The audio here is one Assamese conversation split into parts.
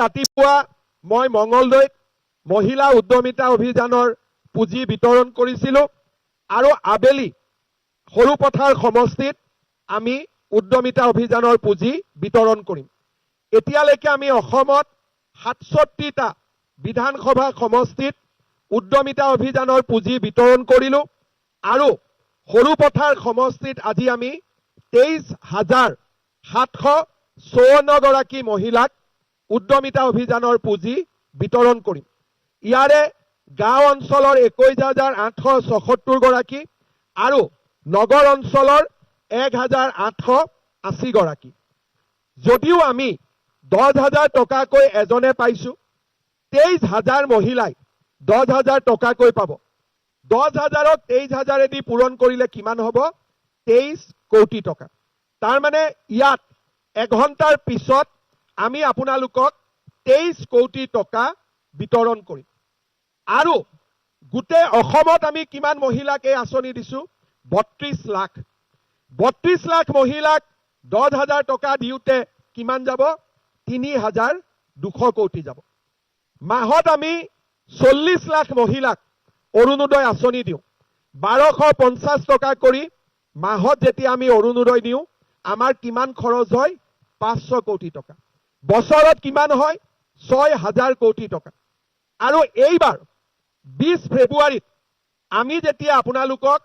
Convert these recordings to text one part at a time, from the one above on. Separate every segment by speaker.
Speaker 1: ৰাতিপুৱা মই মঙলদৈত মহিলা উদ্যমিতা অভিযানৰ পুঁজি বিতৰণ কৰিছিলোঁ আৰু আবেলি সৰুপথাৰ সমষ্টিত আমি উদ্যমিতা অভিযানৰ পুঁজি বিতৰণ কৰিম। এতিয়ালৈকে আমি অসমত ৬৭টা বিধানসভা সমষ্টিত উদ্যমিতা অভিযানৰ পুঁজি বিতৰণ কৰিলোঁ আৰু সৰুপথাৰ সমষ্টিত আজি আমি ২৩,৭৫৪ গৰাকী মহিলাক উদ্যমিতা অভিযানৰ পুঁজি বিতৰণ কৰিম। ইয়াৰে গাঁও অঞ্চলৰ ২১,৮৭৪ গৰাকী আৰু নগৰ অঞ্চলৰ ১,৮৮০ গৰাকী। যদিও আমি ১০,০০০ টকাকৈ এজনে পাইছো, ২৩,০০০ মহিলাই ১০,০০০ টকাকৈ পাব। ১০,০০০ক ২৩,০০০ পূৰণ কৰিলে কিমান হ'ব? ২৩ কোটি টকা। তাৰ মানে ইয়াত এঘণ্টাৰ পিছত আমি আপোনালোকক ২৩ কোটি টকা বিতৰণ কৰিম। আৰু গোটেই অসমত আমি কিমান মহিলাক এই আঁচনি দিছো? ৩২ লাখ। ৩২ লাখ মহিলাক ১০,০০০ টকা দিওঁতে কিমান যাব? ৩,২০০ কোটি যাব। মাহত আমি ৪০ লাখ মহিলাক অৰুণোদয় আঁচনি দিওঁ। ১২৫০ টকা কৰি মাহত যেতিয়া আমি অৰুণোদয় দিওঁ, আমাৰ কিমান খৰচ হয়? ৫০০ কোটি টকা। বছৰত কিমান হয়? ৬,০০০ কোটি টকা। আৰু এইবাৰ ২০ ফেব্ৰুৱাৰীত আমি যেতিয়া আপোনালোকক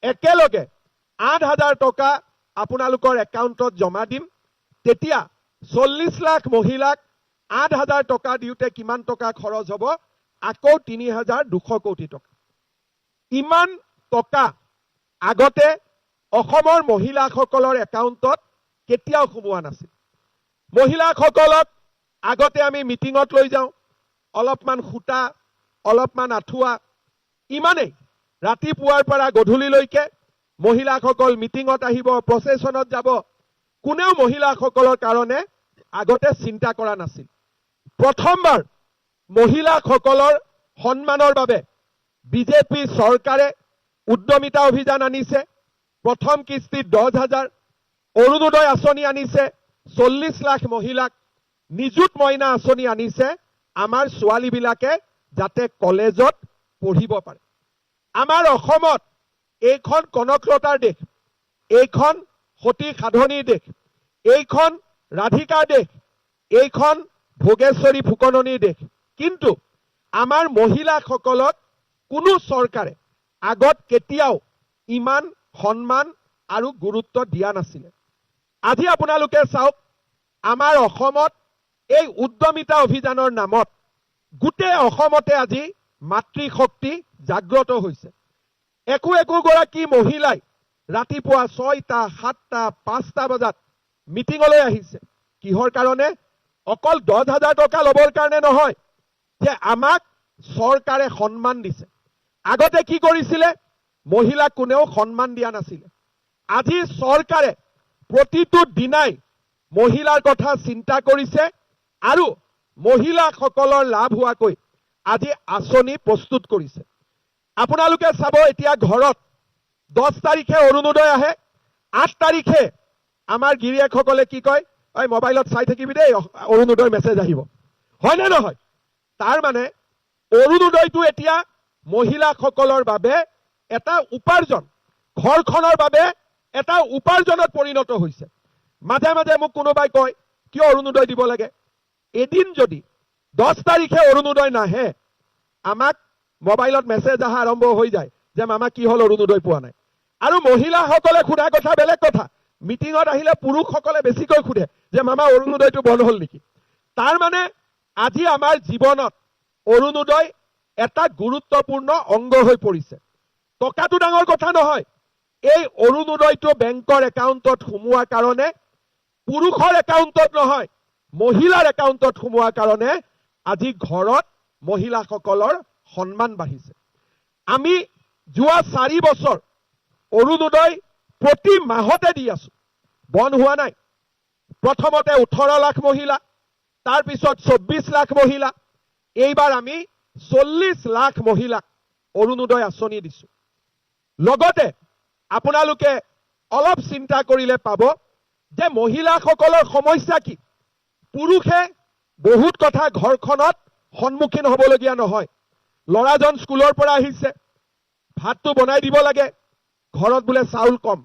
Speaker 1: একেলগে ৮,০০০ টকা আপোনালোকৰ একাউণ্টত জমা দিম, তেতিয়া ৪০ লাখ মহিলাক ৮,০০০ টকা দিওঁতে কিমান টকা খৰচ হ'ব? আকৌ ৩,২০০ কোটি টকা। ইমান টকা আগতে অসমৰ মহিলাসকলৰ একাউণ্টত কেতিয়াও সোমোৱা নাছিল। মহিলাসকলক আগতে আমি মিটিঙত লৈ যাওঁ, অলপমান সূতা, অলপমান আঁঠুৱা, ইমানেই। ৰাতিপুৱাৰ পৰা গধূলিলৈকে মহিলাসকল মিটিঙত আহিব, প্ৰচেছনত যাব। কোনেও মহিলাসকলৰ কাৰণে আগতে চিন্তা কৰা নাছিল। প্ৰথমবাৰ মহিলাসকলৰ সন্মানৰ বাবে বিজেপি চৰকাৰে উদ্যমিতা অভিযান আনিছে। প্ৰথম কিস্তিত ১০,০০০, অৰুণোদয় আঁচনি আনিছে ৪০ লাখ মহিলাক, নিযুত মইনা আঁচনি আনিছে আমাৰ ছোৱালীবিলাকে যাতে কলেজত পঢ়িব পাৰে। আমাৰ অসমত এইখন কনকলতাৰ দেশ, এইখন সতী সাধনীৰ দেশ, এইখন ৰাধিকাৰ দেশ, এইখন ভোগেশ্বৰী ফুকননীৰ দেশ। কিন্তু আমাৰ মহিলাসকলক কোনো চৰকাৰে আগত কেতিয়াও ইমান সন্মান আৰু গুৰুত্ব দিয়া নাছিলে। আজি আপোনালোকে চাওক, আমাৰ অসমত এই উদ্যমিতা অভিযানৰ নামত গোটেই অসমতে আজি মাতৃশক্তি জাগ্ৰত হৈছে। একো গৰাকী মহিলাই ৰাতিপুৱা ৬টা, ৭টা, ৫টা বজাত মিটিঙলৈ আহিছে। কিহৰ কাৰণে? অকল ১০,০০০ টকা ল'বৰ কাৰণে নহয়, যে আমাক চৰকাৰে সন্মান দিছে। আগতে কি কৰিছিলে? মহিলাক কোনেও সন্মান দিয়া নাছিলে। আজি চৰকাৰে প্ৰতিটো দিনাই মহিলাৰ কথা চিন্তা কৰিছে আৰু মহিলাসকলৰ লাভ হোৱাকৈ আজি আঁচনি প্ৰস্তুত কৰিছে। আপোনালোকে চাব, এতিয়া ঘৰত ১০ তাৰিখে অৰুণোদয় আহে, ৮ তাৰিখে আমাৰ গিৰিয়েকসকলে কি কয়? ঐ মোবাইলত চাই থাকিবি দেই, অৰুণোদয় মেছেজ আহিব। হয় নে নহয়? তাৰ মানে অৰুণোদয়টো এতিয়া মহিলাসকলৰ বাবে এটা উপাৰ্জন, ঘৰখনৰ বাবে এটা উপাৰ্জনত পৰিণত হৈছে। মাজে মাজে মোক কোনোবাই কয়, কিয় অৰুণোদয় দিব লাগে? এদিন যদি ১০ তাৰিখে অৰুণোদয় নাহে, আমাক মোবাইলত মেছেজ অহা আৰম্ভ হৈ যায় যে মামা কি হ'ল, অৰুণোদয় পোৱা নাই। আৰু মহিলাসকলে সোধা কথা বেলেগ কথা, মিটিঙত আহিলে পুৰুষসকলে বেছিকৈ সোধে যে মামা অৰুণোদয়টো বন্ধ হ'ল নেকি? তাৰ মানে আজি আমাৰ জীৱনত অৰুণোদয় এটা গুৰুত্বপূৰ্ণ অংগ হৈ পৰিছে। টকাটো ডাঙৰ কথা নহয়, এই অৰুণোদয়টো বেংকৰ একাউণ্টত সোমোৱাৰ কাৰণে, পুৰুষৰ একাউণ্টত নহয়, মহিলাৰ একাউণ্টত সোমোৱাৰ কাৰণে আজি ঘৰত মহিলাসকলৰ সন্মান বাঢ়িছে। আমি যোৱা ৪ বছৰ অৰুণোদয় প্ৰতি মাহতে দি আছো, বন্ধ হোৱা নাই। প্ৰথমতে ১৮ লাখ মহিলা, তাৰপিছত ২৪ লাখ মহিলা, এইবাৰ আমি ৪০ লাখ মহিলাক অৰুণোদয় আঁচনি দিছো। লগতে আপোনালোকে অলপ চিন্তা কৰিলে পাব যে মহিলাসকলৰ সমস্যা কি। পুৰুষে বহুত কথা ঘৰখনত সন্মুখীন হ'বলগীয়া নহয়। ল'ৰাজন স্কুলৰ পৰা আহিছে, ভাতটো বনাই দিব লাগে, ঘৰত বোলে চাউল কম,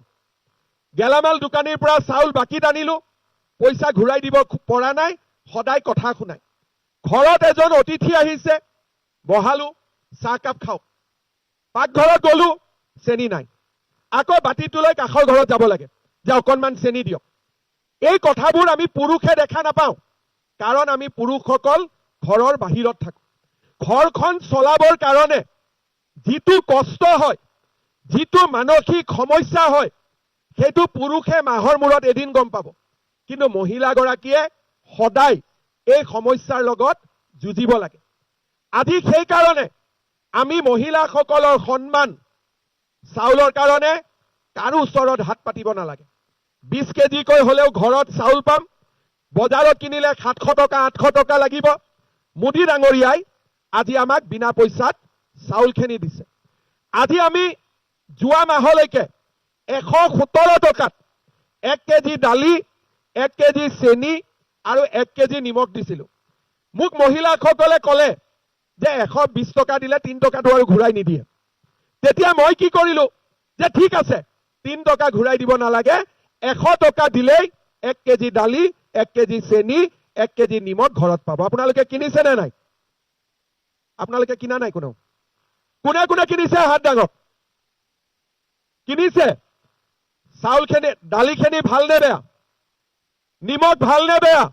Speaker 1: গেলামাল দোকানীৰ পৰা চাউল বাকীত আনিলো, পইচা ঘূৰাই দিব পৰা নাই, সদায় কথা শুনাই। ঘৰত এজন অতিথি আহিছে, বহালো, চাহকাপ খাওক, পাকঘৰত গলো, চেনি নাই, আকৌ বাতিটো লৈ কাষৰ ঘৰত যাব লাগে যে অকণমান চেনি দিয়ক। এই কথাবোৰ আমি পুৰুষে দেখা নাপাওঁ, কাৰণ আমি পুৰুষসকল ঘৰৰ বাহিৰত থাকো। ঘৰখন চলাবৰ কাৰণে যিটো কষ্ট হয়, যিটো মানসিক সমস্যা হয়, সেইটো পুৰুষে মাহৰ মূৰত এদিন গম পাব, কিন্তু মহিলাগৰাকীয়ে সদায় এই সমস্যাৰ লগত যুঁজিব লাগে। আজি সেইকাৰণে আমি মহিলাসকলৰ সন্মান, চাউলৰ কাৰণে কাৰো ওচৰত হাত পাতিব নালাগে। 20 কেজিকৈ হলেও ঘৰত চাউল পাম, বজাৰত কিনিলে 700 টকা 800 টকা লাগিব। মোদী ডাঙৰীয়াই আজি আমাক বিনা পইচাত চাউলখিনি দিছে। আজি আমি যোৱা মাহলৈকে 117 টকাত 1 কেজি দালি, 1 কেজি চেনি আৰু 1 কেজি নিমখ দিছিলো। মোক মহিলাসকলে ক'লে যে 120 টকা দিলে 3 টকাটো আৰু ঘূৰাই নিদিয়ে। তেতিয়া মই কি কৰিলো যে ঠিক আছে, 3 টকা ঘূৰাই দিব নালাগে, 100 টকা দিলেই 1 কেজি দালি, 1 কেজি চেনি, 1 কেজি নিমখ ঘৰত পাব। আপোনালোকে কিনিছে নে নাই? আপোনালোকে কিনা নাই? কোনে কোনে কিনিছে হাত ডাঙক? কিনিছে? চাউলখিনি, দালিখিনি ভাল নে বেয়া? নিমখ ভাল নে বেয়া?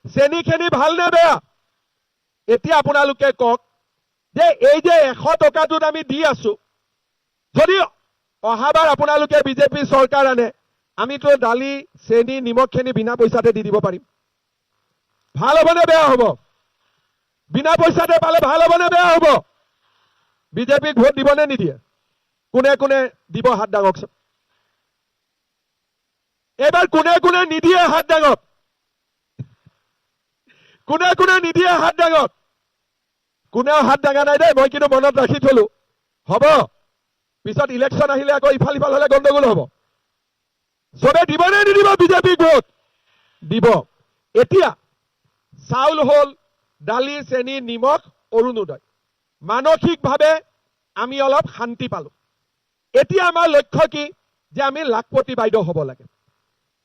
Speaker 1: চেনিখিনি ভাল নে বেয়া? এতিয়া আপোনালোকে কওক যে এই যে 100 টকাটোত আমি দি আছো, যদি অহাবাৰ আপোনালোকে বিজেপি চৰকাৰ আনে, আমিতো দালি, চেনি, নিমখখিনি বিনা পইচাতে দি দিব পাৰিম। ভাল হ'ব নে বেয়া হ'ব? বিনা পইচাতে পালে ভাল হ'ব নে বেয়া হ'ব? বিজেপিক ভোট দিব নে নিদিয়ে? কোনে কোনে দিব হাত ডাঙকচোন। এইবাৰ কোনে কোনে নিদিয়ে হাত ডাঙক? কোনে কোনে নিদিয়ে হাত ডাঙক? কোনেও হাত ডাঙা নাই দেই, মই কিন্তু মনত ৰাখি থলো। হ'ব, পিছত ইলেকশ্যন আহিলে আকৌ ইফাল সিফাল হলে গণ্ডগোল হ'ব। চবে দিব নে নিদিব বিজেপিক ভোট? দিব। এতিয়া চাউল হ'ল, দালি, চেনি, নিমখ, অৰুণোদয়। মানসিকভাৱে আমি অলপ শান্তি পালো। এতিয়া আমাৰ লক্ষ্য কি? যে আমি লাখপতি বাইদেউ হ'ব লাগে।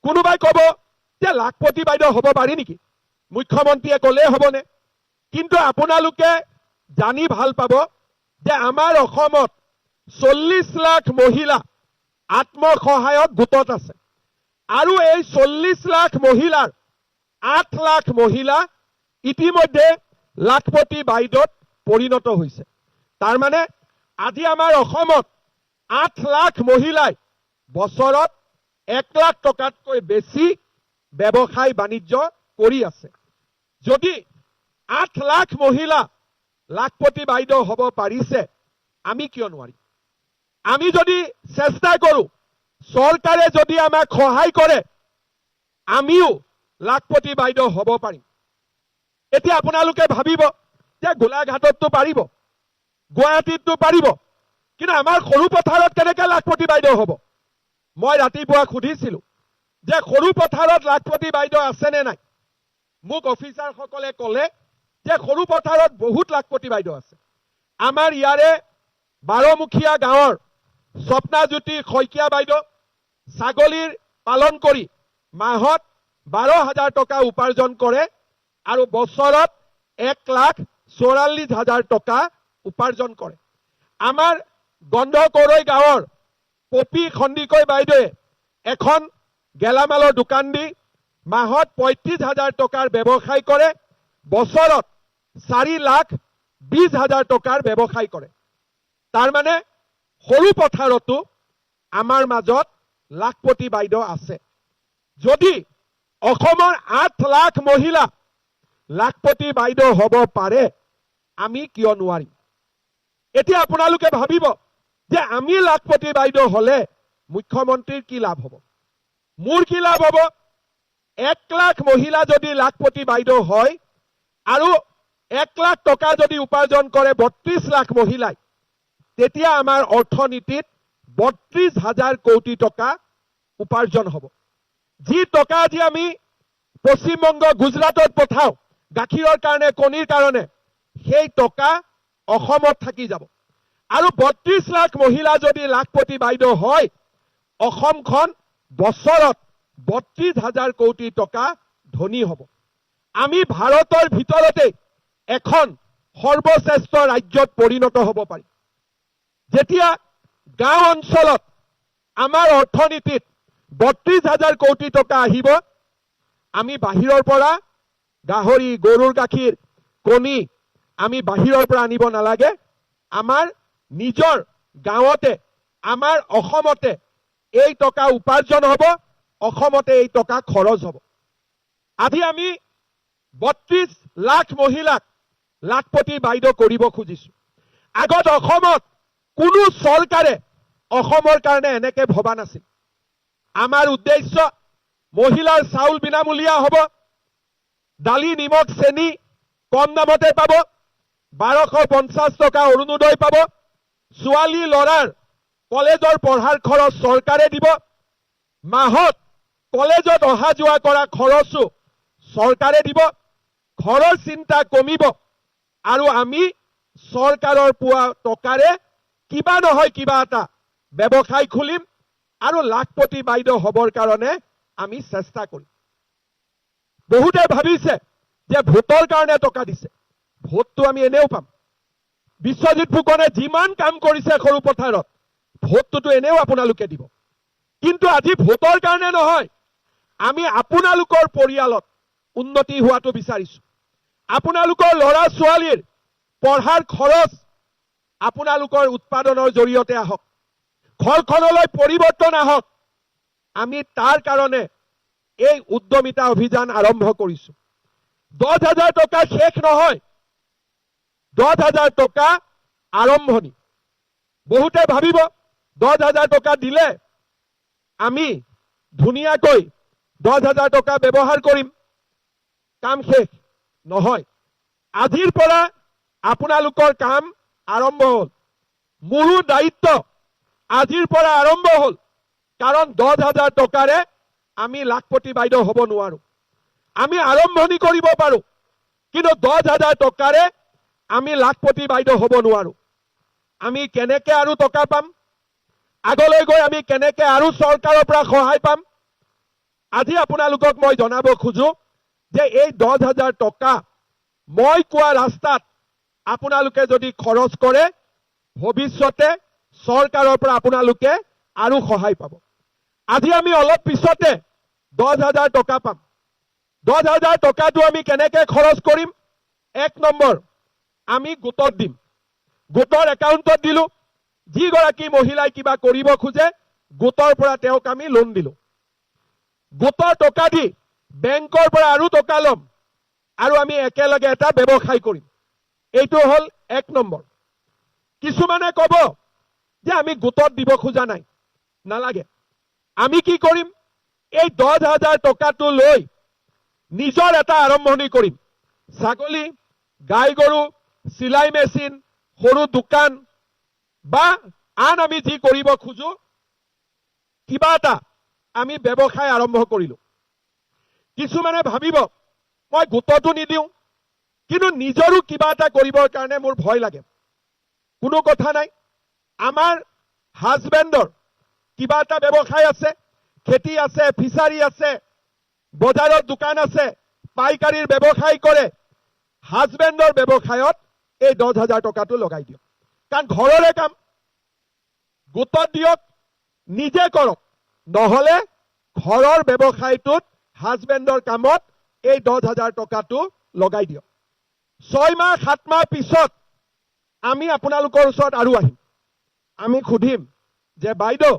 Speaker 1: কোনোবাই ক'ব যে লাখপতি বাইদেউ হ'ব পাৰি নেকি? মুখ্যমন্ত্ৰীয়ে ক'লেই হ'বনে? কিন্তু আপোনালোকে জানি ভাল পাব যে আমাৰ অসমত 40 লাখ মহিলা আত্মসহায়ক গোটত আছে, আৰু এই 40 লাখ মহিলাৰ 8 লাখ মহিলা ইতিমধ্যে লাখপতি বাইদেউত পৰিণত হৈছে। তাৰমানে আজি আমাৰ অসমত 8 লাখ মহিলাই বছৰত 1 লাখ টকাতকৈ বেছি ব্যৱসায় বাণিজ্য কৰি আছে। যদি 8 লাখ মহিলা লাখপতি বাইদেউ হ'ব পাৰিছে, আমি কিয় নোৱাৰিম? আমি যদি চেষ্টা কৰো, চৰকাৰে যদি আমাক সহায় কৰে, আমিও লাখপতি বাইদেউ হ'ব পাৰিম। এতিয়া আপোনালোকে ভাবিব যে গোলাঘাটততো পাৰিব, গুৱাহাটীততো পাৰিব, কিন্তু আমাৰ সৰু পথাৰত কেনেকৈ লাখপতি বাইদেউ হ'ব? মই ৰাতিপুৱা সুধিছিলো যে সৰু পথাৰত লাখপতি বাইদেউ আছে নে নাই? মোক অফিচাৰসকলে ক'লে যে সৰু পথাৰত বহুত লাখপতি বাইদেউ আছে। আমাৰ ইয়াৰে 12মুখীয়া গাঁৱৰ স্বপ্নাজ্যোতি শইকীয়া বাইদেউ ছাগলীৰ পালন কৰি মাহত 12,000 টকা উপাৰ্জন কৰে, আৰু বছৰত 1,44,000 টকা উপাৰ্জন কৰে। আমাৰ গন্ধকৰৈ গাঁৱৰ পপী খণ্ডিকৈ বাইদেৱে এখন গেলামালৰ দোকান দি মাহত 35,000 টকাৰ ব্যৱসায় কৰে, বছৰত 4,20,000 টকাৰ ব্যৱসায় কৰে। তাৰমানে সৰু পথাৰতো আমাৰ মাজত লাখপতি বাইদেউ আছে। যদি অসমৰ 8 লাখ মহিলা লাখপতি বাইদেউ হ'ব পাৰে, আমি কিয় নোৱাৰিম? এতিয়া আপোনালোকে ভাবিব যে আমি লাখপতি বাইদেউ হলে মুখ্যমন্ত্ৰীৰ কি লাভ হ'ব? মোৰ কি লাভ হ'ব? 1 লাখ মহিলা যদি লাখপতি বাইদেউ হয়, আৰু 1 লাখ টকা যদি উপাৰ্জন কৰে 32 লাখ মহিলাই, তেতিয়া আমাৰ অৰ্থনীতিত 32,000 কোটি টকা উপাৰ্জন হ'ব। যি টকা আজি আমি পশ্চিমবংগ, গুজৰাটত পঠাওঁ, গাখীৰৰ কাৰণে কণীৰ কাৰণে সেই টকা অসমত থাকি যাব আৰু ৩২ লাখ মহিলা যদি লাখপতি বাইদেউ হয় অসমখন বছৰত ৩২,০০০ কোটি টকা ধনী হ'ব আমি ভাৰতৰ ভিতৰতে এখন সৰ্বশ্ৰেষ্ঠ ৰাজ্যত পৰিণত হ'ব পাৰিম যেতিয়া গাঁও অঞ্চলত আমাৰ অৰ্থনীতিত ৩২,০০০ কোটি টকা আহিব আমি বাহিৰৰ পৰা গাহৰি গৰুৰ গাখীৰ কণী আমি বাহিৰৰ পৰা আনিব নালাগে আমাৰ নিজৰ গাঁৱতে আমাৰ অসমতে এই টকা উপাৰ্জন হ'ব অসমতে এই টকা খৰচ হ'ব আজি আমি ৩২ লাখ মহিলাক লাখপতি বাইদেউ কৰিব খুজিছো আগত অসমত কোনো চৰকাৰে অসমৰ কাৰণে এনেকে ভবা নাছিল আমাৰ উদ্দেশ্য মহিলাৰ চাউল বিনামূলীয়া হ'ব দালি নিমখ চেনি কম দামতে পাব ১২৫০ টকা অৰুণোদয় পাব ছোৱালী ল'ৰাৰ কলেজৰ পঢ়াৰ খৰচ চৰকাৰে দিব মাহত কলেজত অহা যোৱা কৰা খৰচো চৰকাৰে দিব ঘৰৰ চিন্তা কমিব আৰু আমি চৰকাৰৰ পোৱা টকাৰে কিবা নহয় কিবা এটা ব্যৱসায় খুলিম আৰু লাখপতি বাইদেউ হবৰ কাৰণে আমি চেষ্টা কৰিম বহুতে ভাবিছে যে ভোটৰ কাৰণে টকা দিছে ভোটটো আমি এনেও পাম বিশ্বজিৎ ফুকনে যিমান কাম কৰিছে সৰু পথাৰত ভোটটো এনেও আপোনালোকে দিব কিন্তু আজি ভোটৰ কাৰণে নহয় আমি আপোনালোকৰ পৰিয়ালত উন্নতি হোৱাটো বিচাৰিছো আপোনালোকৰ ল'ৰা ছোৱালীৰ পঢ়াৰ খৰচ আপোনালোকৰ উৎপাদনৰ জৰিয়তে আহক ঘৰখনলৈ পৰিৱৰ্তন আহক আমি তাৰ কাৰণে এই উদ্যমিতা অভিযান আৰম্ভ কৰিছো ১০,০০০ টকা শেষ নহয় ১০,০০০ টকা আৰম্ভণি বহুতে ভাবিব ১০,০০০ টকা দিলে আমি ধুনীয়াকৈ ১০,০০০ টকা ব্যৱহাৰ কৰিম কাম শেষ নহয় আজিৰ পৰা আপোনালোকৰ কাম আৰম্ভ হ'ল মোৰো দায়িত্ব আজিৰ পৰা আৰম্ভ হ'ল কাৰণ ১০,০০০ টকাৰে আমি লাখপতি বাইদেউ হ'ব নোৱাৰো আমি আৰম্ভণি কৰিব পাৰো কিন্তু ১০,০০০ টকাৰে আমি লাখপতি বাইদেউ হ'ব নোৱাৰো আমি কেনেকে আৰু টকা পাম আগলৈ গৈ আমি কেনেকে আৰু চৰকাৰৰ পৰা সহায় পাম আজি আপোনালোকক মই জনাব খোজো যে এই ১০,০০০ টকা মই কোৱা ৰাস্তাত আপোনালোকে যদি খৰচ কৰে ভৱিষ্যতে চৰকাৰৰ পৰা আপোনালোকে আৰু সহায় পাব আজি আমি অলপ পিছতে ১০,০০০ টকা পাম ১০,০০০ টকাটো আমি কেনেকে খৰচ কৰিম এক নম্বৰ আমি গোটত দিম গোটৰ একাউণ্টত দিলো যিগৰাকী মহিলাই কিবা কৰিব খোজে গোটৰ পৰা তেওঁক আমি লোন দিলো গোটৰ টকা দি বেংকৰ পৰা আৰু টকা ল'ম আৰু আমি একেলগে এটা ব্যৱসায় কৰিম এইটো হ'ল এক নম্বৰ কিছুমানে ক'ব যে আমি গোটত দিব খোজা নাই নালাগে আমি কি কৰিম এই ১০,০০০ টকাটো লৈ নিজৰ এটা আৰম্ভণি কৰিম ছাগলী গাই গৰু চিলাই মেচিন সৰু দোকান বা আন আমি যি কৰিব খোজো কিবা এটা আমি ব্যৱসায় আৰম্ভ কৰিলো কিছুমানে ভাবিব মই গোটতো নিদিওঁ কিন্তু নিজৰো কিবা এটা কৰিবৰ কাৰণে মোৰ ভয় লাগে কোনো কথা নাই আমাৰ হাজবেণ্ডৰ কিবা এটা ব্যৱসায় আছে খেতি আছে ফিচাৰী আছে বজাৰত দোকান আছে পাইকাৰীৰ ব্যৱসায় কৰে হাজবেণ্ডৰ ব্যৱসায়ত এই ১০,০০০ টকাটো লগাই দিয়ক কাৰণ ঘৰৰে কাম গোটত দিয়ক নিজে কৰক নহলে ঘৰৰ ব্যৱসায়টোত হাজবেণ্ডৰ কামত এই ১০,০০০ টকাটো লগাই দিয়ক ৬ মাহ ৭ মাহ পিছত আমি আপোনালোকৰ ওচৰত আৰু আহিম আমি খুদিম যে বাইদেউ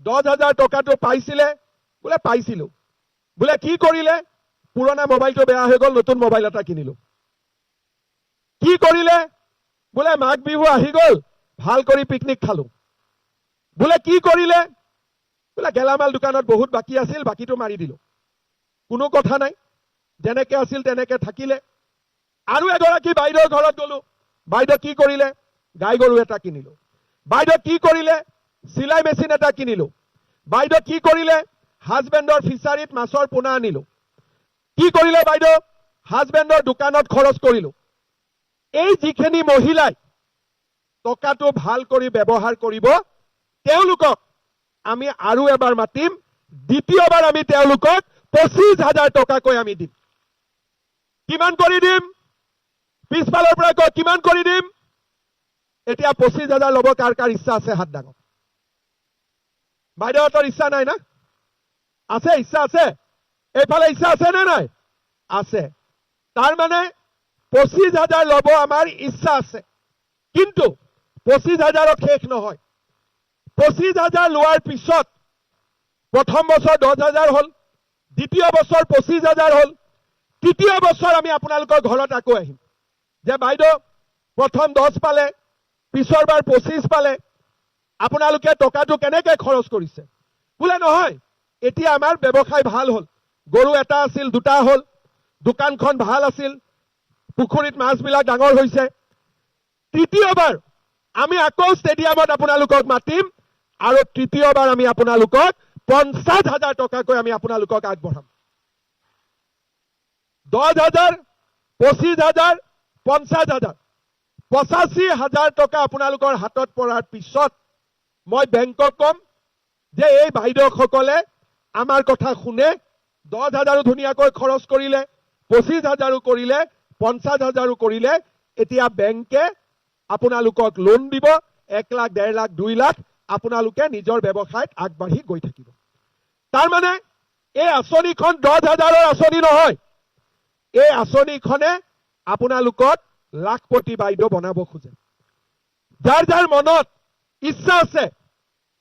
Speaker 1: ১০,০০০ টকাটো পাইছিলে বোলে পাইছিলো বোলে কি কৰিলে পুৰণা মোবাইলটো বেয়া হৈ গ'ল নতুন মোবাইল এটা কিনিলো কি কৰিলে বোলে মাঘ বিহু আহি গ'ল ভাল কৰি পিকনিক খালো বোলে কি কৰিলে বোলে গেলামাল দোকানত বহুত বাকি আছিল বাকিটো মাৰি দিলো কোনো কথা নাই যেনেকে আছিল তেনেকে থাকিলে আৰু এগৰাকী বাইদেউৰ ঘৰত গলো বাইদেউ কি কৰিলে গাই গৰু এটা কিনিলো বাইদেউ কি কৰিলে চিলাই মেচিন এটা কিনিলো বাইদেউ কি কৰিলে হাজবেণ্ডৰ ফিচাৰীত মাছৰ পোনা আনিলো কি কৰিলে বাইদেউ হাজবেণ্ডৰ দোকানত খৰচ কৰিলোঁ। এই যিখিনি মহিলাই টকাটো ভাল কৰি ব্যৱহাৰ কৰিব, তেওঁলোকক আমি আৰু এবাৰ মাতিম। দ্বিতীয়বাৰ আমি তেওঁলোকক 25,000 টকাকৈ আমি দিম। কিমান কৰি দিম? পিছফালৰ পৰা কয় কিমান কৰি দিম? এতিয়া 25,000 ল'ব কাৰ কাৰ ইচ্ছা আছে হাত দাঙক। বাইদেউহঁতৰ ইচ্ছা নাই না? আছে, ইচ্ছা আছে? এইফালে ইচ্ছা আছে নে নাই? আছে। তাৰ মানে 25,000 ল'ব আমাৰ ইচ্ছা আছে, কিন্তু 25,000ত শেষ নহয়। 25,000 লোৱাৰ পিছত প্ৰথম বছৰ 10,000 হ'ল, দ্বিতীয় বছৰ 25,000 হ'ল, তৃতীয় বছৰ আমি আপোনালোকৰ ঘৰত আকৌ আহিম যে বাইদেউ প্ৰথম 10 পালে, পিছৰবাৰ 25 পালে, আপোনালোকে টকাটো কেনেকে খৰচ কৰিছে? বোলে নহয়, এতিয়া আমাৰ ব্যৱসায় ভাল হ'ল, গৰু এটা আছিল, দুটা হ'ল, দোকানখন ভাল আছিল, পুখুৰীত মাছবিলাক ডাঙৰ হৈছে। তৃতীয়বাৰ আমি আকৌ ষ্টেডিয়ামত আপোনালোকক মাতিম আৰু তৃতীয়বাৰ আমি আপোনালোকক 50,000 টকাকৈ আমি আপোনালোকক আগবঢ়াম। 10,000, 25,000, 50,000, 85,000 টকা আপোনালোকৰ হাতত পৰাৰ পিছত মই বেংকক কম যে এই বাইদেউসকলে আমাৰ কথা শুনে, 10,000 ধুনীয়াকৈ খৰচ কৰিলে, 25,000 কৰিলে, 50,000 কৰিলে। এতিয়া বেংকে আপোনালোকক লোন দিব, 1 লাখ, 1.5 লাখ, 2 লাখ, আপোনালোকে নিজৰ ব্যৱসায়ত আগবাঢ়ি গৈ থাকিব। তাৰমানে এই আঁচনিখন 10,000ৰ আঁচনি নহয়। এই আঁচনিখনে আপোনালোকক লাখপতি বাইদেউ বনাব খোজে। যাৰ যাৰ মনত ইচ্ছা আছে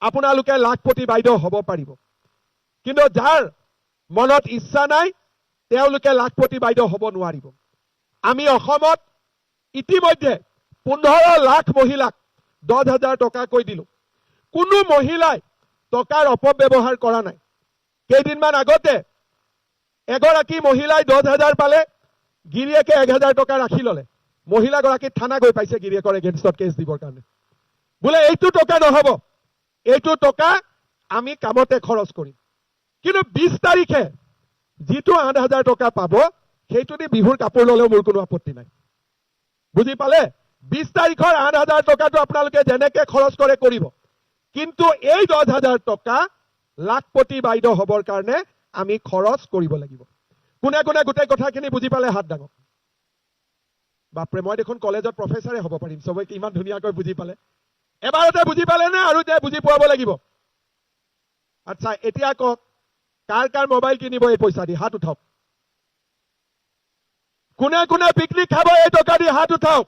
Speaker 1: আপোনালোকে লাখপতি বাইদেউ হ'ব পাৰিব, কিন্তু যাৰ মনত ইচ্ছা নাই তেওঁলোকে লাখপতি বাইদেউ হ'ব নোৱাৰিব। আমি অসমত ইতিমধ্যে 15 লাখ মহিলাক 10,000 টকাকৈ দিলোঁ। কোনো মহিলাই টকাৰ অপব্যৱহাৰ কৰা নাই। কেইদিনমান আগতে এগৰাকী মহিলাই 10,000 পালে, গিৰিয়েকে 1,000 টকা ৰাখি ল'লে। মহিলাগৰাকী থানা গৈ পাইছে গিৰিয়েকৰ এগেইনষ্টত কেছ দিবৰ কাৰণে। বোলে এইটো টকা নহ'ব, এইটো টকা আমি কামতে খৰচ কৰিম। কিন্তু 20 তাৰিখে যিটো 8,000 টকা পাব, সেইটো দি বিহুৰ কাপোৰ ল'লেও মোৰ কোনো আপত্তি নাই। বুজি পালে? 20 তাৰিখৰ 8,000 টকাটো আপোনালোকে যেনেকে খৰচ কৰে কৰিব, কিন্তু এই 10,000 টকা লাখপতি বাইদেউ হ'বৰ কাৰণে আমি খৰচ কৰিব লাগিব। কোনে কোনে গোটেই কথাখিনি বুজি পালে হাত দাঙক। বাপৰে, মই দেখোন কলেজত প্ৰফেচাৰে হ'ব পাৰিম, চবে ইমান ধুনীয়াকৈ বুজি পালে। এবাৰতে বুজি পালে নে আৰু যে বুজি পোৱাব লাগিব? আচ্ছা, এতিয়া কওক কাৰ কাৰ মোবাইল কিনিব এই পইচা দি? হাত উঠাওক। কোনে কোনে পিকনিক খাব এই টকা দি? হাত উঠাওক।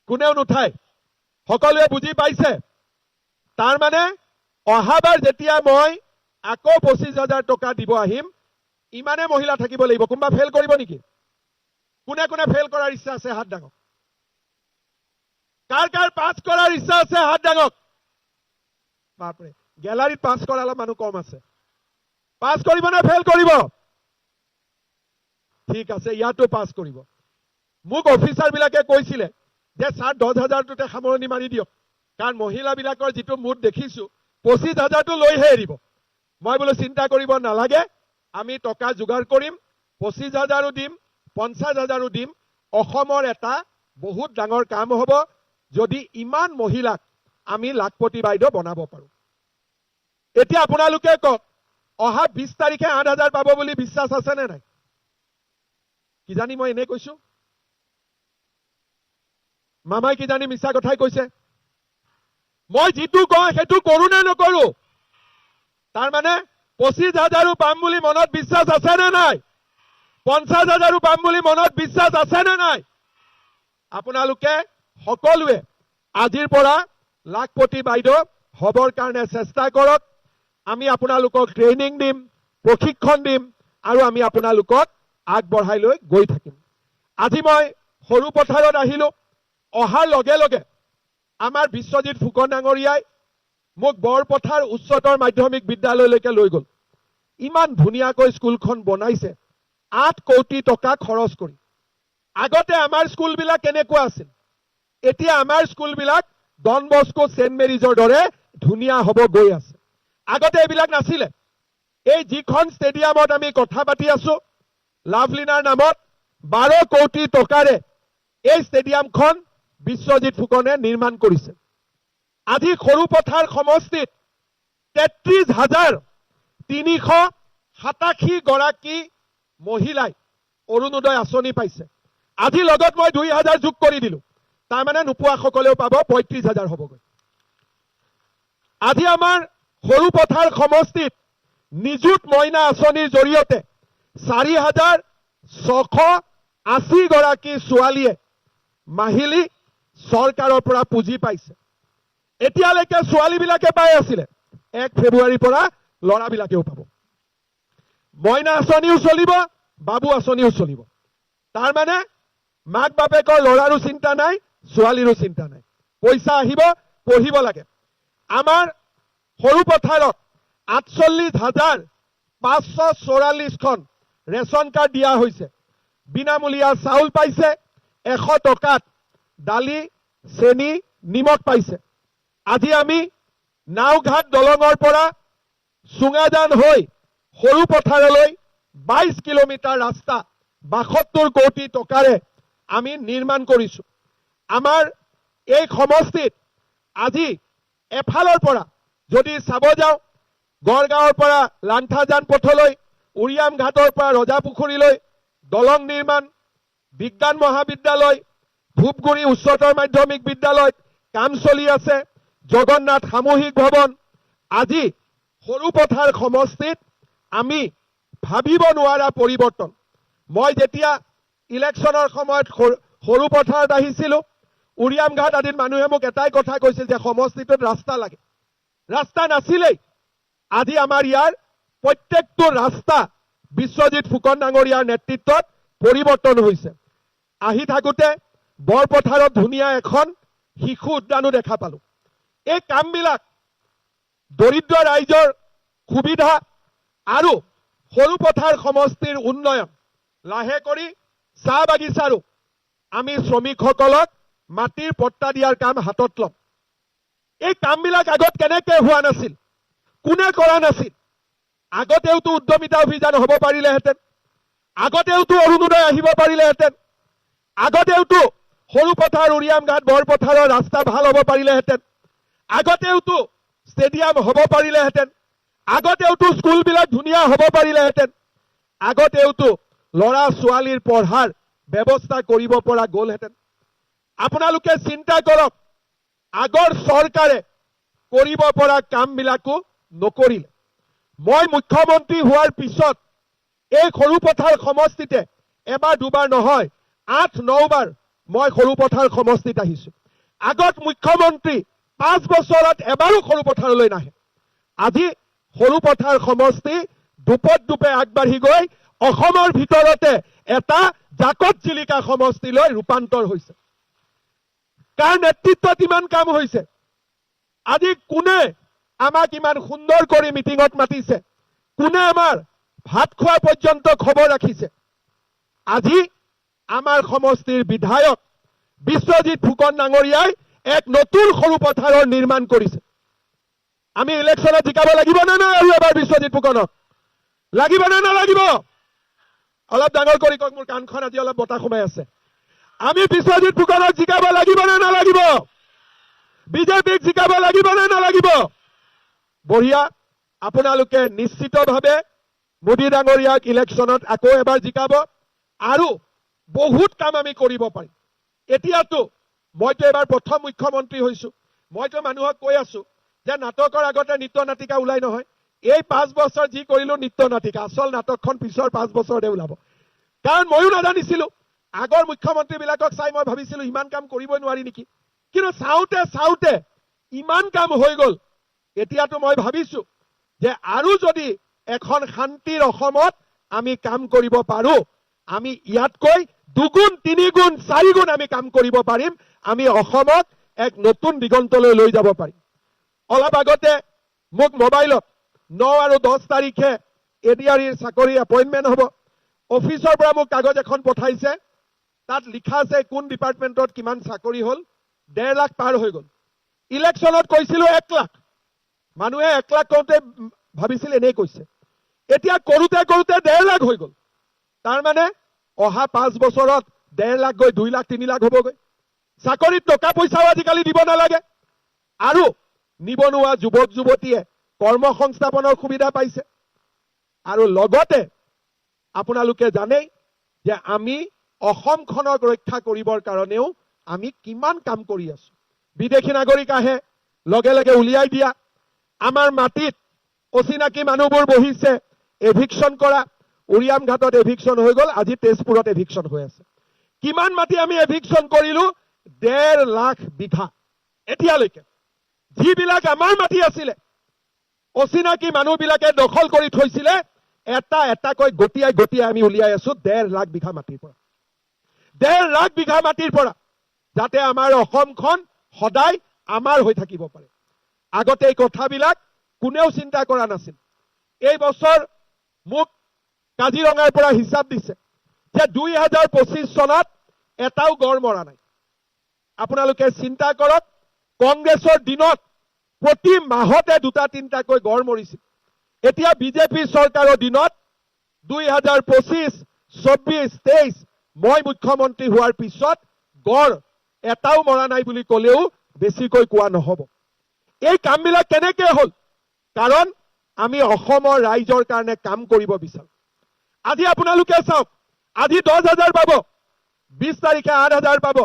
Speaker 1: কোনেও নুঠায়। সকলোৱে বুজি পাইছে? তাৰ মানে অহাবাৰ যেতিয়া মই আকৌ 25,000 টকা দিব আহিম, ইমানে মহিলা থাকিব লাগিব। কোনোবা ফেল কৰিব নেকি? কোনে কোনে ফেল কৰাৰ ইচ্ছা আছে হাত দাঙক। কাৰ কাৰ পাছ কৰাৰ ইচ্ছা আছে হাত দাঙক। বাপৰে, গেলাৰীত পাছ কৰা অলপ মানুহ কম আছে। পাছ কৰিব নে ফেল কৰিব? ঠিক আছে, ইয়াতো পাছ কৰিব। মোক অফিচাৰ বিলাকে কৈছিলে যে ছাৰ 10,000টোতে সামৰণি মাৰি দিয়ক, কাৰণ মহিলাবিলাকৰ যিটো মুড দেখিছো 25,000টো লৈহে এৰিব। মই বোলো চিন্তা কৰিব নালাগে, আমি টকা যোগাৰ কৰিম, 25,000ও দিম, 50,000ও দিম। অসমৰ এটা বহুত ডাঙৰ কাম হ'ব যদি ইমান মহিলাক আমি লাখপতি বাইদেউ বনাব পাৰো। এতিয়া আপোনালোকে কওক, অহা 20 তাৰিখে 8,000 পাব বুলি বিশ্বাস আছে নে নাই? কিজানি মই এনে কৈছো, মামাই কিজানি মিছা কথাই কৈছে। মই যিটো কওঁ সেইটো কৰো নে নকৰো? তাৰমানে 25,000ও পাম বুলি মনত বিশ্বাস আছে নে নাই? 50,000ও পাম বুলি মনত বিশ্বাস আছে নে নাই? আপোনালোকে সকলোৱে আজিৰ পৰা লাখপতি বাইদেউ হবৰ কাৰণে চেষ্টা কৰক। আমি আপোনালোকক ট্ৰেইনিং দিম, প্ৰশিক্ষণ দিম আৰু আমি আপোনালোকক আগবঢ়াই লৈ গৈ থাকিম। আজি মই সৰু পথাৰত আহিলো, অহাৰ লগে লগে আমাৰ বিশ্বজিৎ ফুকন ডাঙৰীয়াই মোক বৰপথাৰ উচ্চতৰ মাধ্যমিক বিদ্যালয়লৈকে লৈ গ'ল। ইমান ধুনীয়াকৈ স্কুলখন বনাইছে, 8 কোটি টকা খৰচ কৰি। আগতে আমাৰ স্কুলবিলাক কেনেকুৱা আছিল? এতিয়া আমাৰ স্কুলবিলাক ডন বস্কো, সেন্ট মেৰিজৰ দৰে ধুনীয়া হ'ব গৈ আছে। আগতে এইবিলাক নাছিলে। এই যিখন ষ্টেডিয়ামত আমি কথা পাতি আছো, লাভলিনাৰ নামত 12 কোটি টকাৰে এই ষ্টেডিয়ামখন বিশ্বজিৎ ফুকনে নিৰ্মাণ কৰিছে। আজি সৰুপথাৰ সমষ্টিত 33,387 গৰাকী মহিলাই অৰুণোদয় আঁচনি পাইছে। আজি লগত মই 2,000 যোগ কৰি দিলো, তাৰমানে নোপোৱাসকলেও পাব 35,000 হ'বগৈ। আজি আমাৰ সৰুপথাৰ সমষ্টিত নিযুত মইনা আঁচনিৰ জৰিয়তে 4,680 গৰাকী ছোৱালীয়ে মাহিলী চৰকাৰৰ পৰা পুঁজি পাইছে। এতিয়ালৈকে ছোৱালীবিলাকে পাই আছিলে, 1 ফেব্ৰুৱাৰীৰ পৰা ল'ৰাবিলাকেও পাব। মইনা আঁচনিও চলিব, বাবু আঁচনিও চলিব। তাৰমানে মাক বাপেকৰ ল'ৰাৰো চিন্তা নাই, ছোৱালীৰো চিন্তা নাই। পইচা আহিব, পঢ়িব লাগে। আমাৰ সৰুপথাৰত 48,544খন ৰেচন কাৰ্ড দিয়া হৈছে। বিনামূলীয়া চাউল পাইছে, 100 টকাত দালি, চেনি, নিমখ পাইছে। আজি আমি নাওঘাট দলঙৰ পৰা চুঙাজান হৈ সৰুপথাৰলৈ 22 কিলোমিটাৰ ৰাস্তা 72 কোটি টকাৰে আমি নিৰ্মাণ কৰিছো। আমাৰ এই সমষ্টিত আজি এফালৰ পৰা যদি চাব যাওঁ, গড়গাঁৱৰ পৰা লান্থাজান পথলৈ, উৰিয়াম ঘাটৰ পৰা ৰজাপুখুৰীলৈ দলং নিৰ্মাণ, বিজ্ঞান মহাবিদ্যালয়, ধূপগুৰি উচ্চতৰ মাধ্যমিক বিদ্যালয়ত কাম চলি আছে, জগন্নাথ সামূহিক ভৱন। আজি সৰুপথাৰ সমষ্টিত আমি ভাবিব নোৱাৰা পৰিৱৰ্তন। মই যেতিয়া ইলেকশ্যনৰ সময়ত সৰুপথাৰত আহিছিলো, উৰিয়াম ঘাট আদিত মানুহে মোক এটাই কথা কৈছিল যে সমষ্টিটোত ৰাস্তা লাগে। ৰাস্তা নাছিলেই। আজি আমাৰ ইয়াৰ প্ৰত্যেকটো ৰাস্তা বিশ্বজিৎ ফুকন ডাঙৰীয়াৰ নেতৃত্বত পৰিৱৰ্তন হৈছে। আহি থাকোতে বৰপথাৰত ধুনীয়া এখন শিশু উদ্যানো দেখা পালো। এই কামবিলাক দৰিদ্ৰ ৰাইজৰ সুবিধা আৰু সৰুপথাৰ সমষ্টিৰ উন্নয়ন। লাহে কৰি চাহ বাগিচাৰো আমি শ্ৰমিকসকলক মাটিৰ পট্টা দিয়াৰ কাম হাতত ল'ম। এই কামবিলাক আগত কেনেকৈ হোৱা নাছিল, কোনে কৰা নাছিল? আগতেওতো উদ্যমিতা অভিযান হ'ব পাৰিলেহেঁতেন, আগতেওতো অৰুণোদয় আহিব পাৰিলেহেঁতেন, আগতেওতো সৰুপথাৰ, উৰিয়াম ঘাট, বৰপথাৰৰ ৰাস্তা ভাল হ'ব পাৰিলেহেঁতেন, আগতেওতো ষ্টেডিয়াম হ'ব পাৰিলেহেঁতেন, আগতেওতো স্কুলবিলাক ধুনীয়া হ'ব পাৰিলেহেঁতেন, আগতেওতো ল'ৰা ছোৱালীৰ পঢ়াৰ ব্যৱস্থা কৰিব পৰা গ'লহেঁতেন। আপোনালোকে চিন্তা কৰক, আগৰ চৰকাৰে কৰিব পৰা কামবিলাকো নকৰিলে। মই মুখ্যমন্ত্ৰী হোৱাৰ পিছত এই সৰুপথাৰ সমষ্টিতে এবাৰ দুবাৰ নহয় 8-9 বাৰ মই সৰুপথাৰ সমষ্টিত আহিছো। আগত মুখ্যমন্ত্ৰী 5 বছৰত এবাৰো সৰুপথাৰলৈ নাহে। আজি সৰুপথাৰ সমষ্টি দুপে আগবাঢ়ি গৈ অসমৰ ভিতৰতে এটা জাকত জিলিকা সমষ্টিলৈ ৰূপান্তৰ হৈছে। কাৰ নেতৃত্বত ইমান কাম হৈছে? আজি কোনে আমাক ইমান সুন্দৰ কৰি মিটিঙত মাতিছে? কোনে আমাৰ ভাত খোৱা পৰ্যন্ত খবৰ ৰাখিছে? আজি আমাৰ সমষ্টিৰ বিধায়ক বিশ্বজিৎ ফুকন ডাঙৰীয়াই এক নতুন সৰুপথাৰৰ নিৰ্মাণ কৰিছে। আমি ইলেকশ্যনত জিকাব লাগিব নে নাই? আৰু এবাৰ বিশ্বজিৎ ফুকনক লাগিব নে নালাগিব? অলপ ডাঙৰ কৰি কওক, মোৰ কাণখন আজি অলপ বতাহ সোমাই আছে। আমি বিশ্বজিৎ ফুকনক জিকাব লাগিব নে নালাগিব? বিজেপিক জিকাব লাগিব নে নালাগিব? বঢ়িয়া। আপোনালোকে নিশ্চিতভাৱে মোদী ডাঙৰীয়াক ইলেকশ্যনত আকৌ এবাৰ জিকাব আৰু বহুত কাম আমি কৰিব পাৰিম। এতিয়াতো মইতো এবাৰ প্ৰথম মুখ্যমন্ত্ৰী হৈছো। মইতো মানুহক কৈ আছো যে নাটকৰ আগতে নৃত্য নাটিকা ওলাই নহয়। এই 5 বছৰ যি কৰিলো নৃত্য নাটিকা, আচল নাটকখন পিছৰ 5 বছৰতে ওলাব। কাৰণ ময়ো নাজানিছিলো। আগৰ মুখ্যমন্ত্ৰীবিলাকক চাই মই ভাবিছিলো ইমান কাম কৰিবই নোৱাৰি নেকি, কিন্তু চাওঁতে চাওঁতে ইমান কাম হৈ গ'ল। এতিয়াতো মই ভাবিছো যে আৰু যদি এখন শান্তিৰ অসমত আমি কাম কৰিব পাৰো, আমি ইয়াতকৈ 2 গুণ 3 গুণ 4 গুণ আমি কাম কৰিব পাৰিম। আমি অসমক এক নতুন দিগন্তলৈ লৈ যাব পাৰিম। অলপ আগতে মোক মোবাইলত 9 আৰু 10 তাৰিখে এডিআৰিৰ চাকৰি এপইণ্টমেণ্ট হ'ব। অফিচৰ পৰা মোক কাগজ এখন পঠাইছে, তাত লিখা আছে কোন ডিপাৰ্টমেণ্টত কিমান চাকৰি হ'ল। 1.5 লাখ পাৰ হৈ গ'ল। ইলেকশ্যনত কৈছিলো 1 লাখ। মানুহে 1 লাখ কওঁতে ভাবিছিল এনেই কৈছে। এতিয়া কৰোঁতে কৰোঁতে 1.5 লাখ হৈ গ'ল। তাৰ মানে অহা 5 বছৰত 1.5 লাখ গৈ 2 লাখ 3 লাখ হ'বগৈ চাকৰিত টকা পইচাও আজিকালি দিব নালাগে আৰু নিবনুৱা যুৱক যুৱতীয়ে কৰ্মসংস্থাপনৰ সুবিধা পাইছে আৰু লগতে আপোনালোকে জানেই যে আমি অসমখনক ৰক্ষা কৰিবৰ কাৰণেও আমি কিমান কাম কৰি আছো বিদেশী নাগৰিক আহে লগে লগে উলিয়াই দিয়া আমাৰ মাটিত অচিনাকি মানুহবোৰ বহিছে এভিকশন কৰা উৰিয়াম ঘাটত এভিকশন হৈ গ'ল আজি তেজপুৰত এভিকশন হৈ আছে কিমান মাটি আমি এভিকশন কৰিলো 1.5 লাখ বিঘা এতিয়ালৈকে যিবিলাক আমাৰ মাটি আছিলে অচিনাকি মানুহবিলাকে দখল কৰি থৈছিলে এটা এটাকৈ গটিয়াই আমি উলিয়াই আছো 1.5 লাখ বিঘা মাটিৰ পৰা 1.5 লাখ বিঘা মাটিৰ পৰা যাতে আমাৰ অসমখন সদায় আমাৰ হৈ থাকিব পাৰে আগতে এই কথাবিলাক কোনেও চিন্তা কৰা নাছিল এই বছৰ মোক কাজিৰঙাৰ পৰা হিচাপ দিছে যে 2025 চনত এটাও গড় মৰা নাই আপোনালোকে চিন্তা কৰক কংগ্ৰেছৰ দিনত প্ৰতি মাহতে 2-3টাকৈ গড় মৰিছিল এতিয়া বিজেপি চৰকাৰৰ দিনত 2025 24 23 মই মুখ্যমন্ত্ৰী হোৱাৰ পিছত গড় এটাও মৰা নাই বুলি ক'লেও বেছিকৈ কোৱা নহব এই কামবিলাক কেনেকৈ হ'ল কাৰণ আমি অসমৰ ৰাইজৰ কাৰণে কাম কৰিব বিচাৰো আজি আপোনালোকে চাওক আজি 10,000 পাব 20 তাৰিখে 8,000 পাব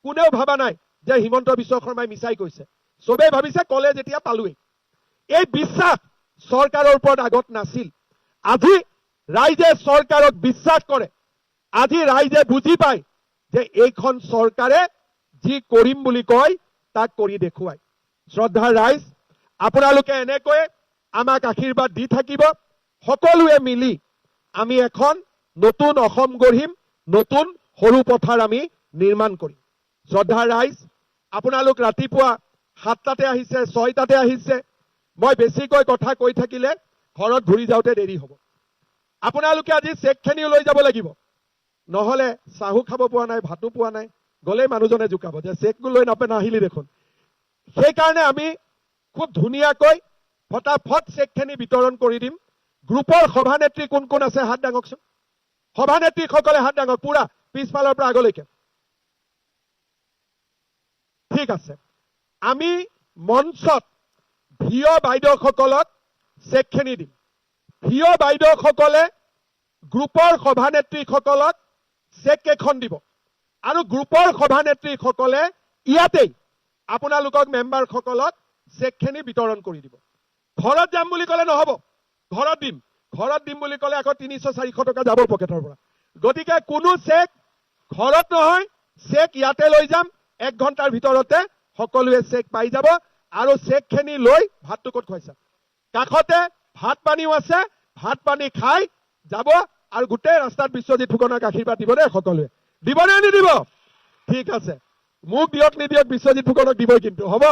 Speaker 1: কোনেও ভাবা নাই যে হিমন্ত বিশ্ব শৰ্মাই মিছাই কৈছে সবেই ভাবিছে কলে যেতিয়া পালোই এই বিশ্বাস চৰকাৰৰ ওপৰত আগত নাছিল আজি ৰাইজে চৰকাৰক বিশ্বাস কৰে আজি ৰাইজে বুজি পায় যে এইখন চৰকাৰে যি কৰিম বুলি কয় তাক কৰি দেখুৱায় শ্ৰদ্ধাৰ ৰাইজ আপোনালোকে এনেকৈ আমাক আশীৰ্বাদ দি থাকিব সকলোৱে মিলি আমি এখন নতুন অসম গঢ়িম নতুন সৰু পথাৰ আমি নিৰ্মাণ কৰিম শ্ৰদ্ধাৰ ৰাইজ আপোনালোক ৰাতিপুৱা 7টাতে আহিছে 6টাতে আহিছে মই বেছিকৈ কথা কৈ থাকিলে ঘৰত ঘূৰি যাওঁতে দেৰি হ'ব আপোনালোকে আজি চেকখিনি লৈ যাব লাগিব নহলে চাহু খাব পোৱা নাই ভাতো পোৱা নাই গলে মানুহজনে জুকাব যে চেকটো লৈ নাহিলি দেখোন সেইকাৰণে আমি খুব ধুনীয়াকৈ ফটাফট চেকখিনি বিতৰণ কৰি দিম গ্ৰুপৰ সভানেত্ৰী কোন কোন আছে হাত দাঙকচোন সভানেত্ৰীসকলে হাত দাঙক পুৰা পিছফালৰ পৰা আগলৈকে ঠিক আছে আমি মঞ্চত ভিঅ বাইদেউসকলক চেকখিনি দিম ভিঅ বাইদেউসকলে গ্ৰুপৰ সভানেত্ৰীসকলক চেক কেইখন দিব আৰু গ্ৰুপৰ সভানেত্ৰীসকলে ইয়াতেই আপোনালোকক মেম্বাৰসকলক চেকখিনি বিতৰণ কৰি দিব ঘৰত যাম বুলি ক'লে নহব ঘৰত দিম বুলি ক'লে আকৌ 300-400 টকা যাব পকেটৰ পৰা গতিকে কোনো চেক ঘৰত নহয় চেক ইয়াতে লৈ যাম 1 ঘণ্টাৰ ভিতৰতে সকলোৱে চেক পাই যাব আৰু চেকখিনি লৈ ভাতটো ক'ত খুৱাইছা কাষতে ভাত পানীও আছে ভাত পানী খাই যাব আৰু গোটেই ৰাস্তাত বিশ্বজিৎ ফুকনক আশীৰ্বাদ দিব দে সকলোৱে দিবনে নিদিব ঠিক আছে মোক দিয়ক নিদিয়ক বিশ্বজিৎ ফুকনক দিবই কিন্তু হ'ব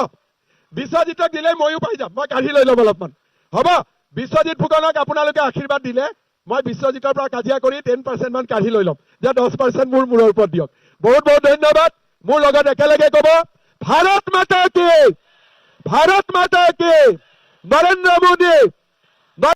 Speaker 1: বিশ্বজিৎক দিলে ময়ো পাই যাম মই কাঢ়ি লৈ ল'ম অলপমান হ'ব বিশ্বজিৎ ফুকনক আপোনালোকে আশীৰ্বাদ দিলে মই বিশ্বজিৎৰ পৰা কাজিয়া কৰি 10% মান কাঢ়ি লৈ ল'ম যে 10% মোৰ মূৰৰ ওপৰত দিয়ক বহুত বহুত ধন্যবাদ মোৰ লগত একেলগে ক'ব ভাৰত মাতা কি নৰেন্দ্ৰ মোদী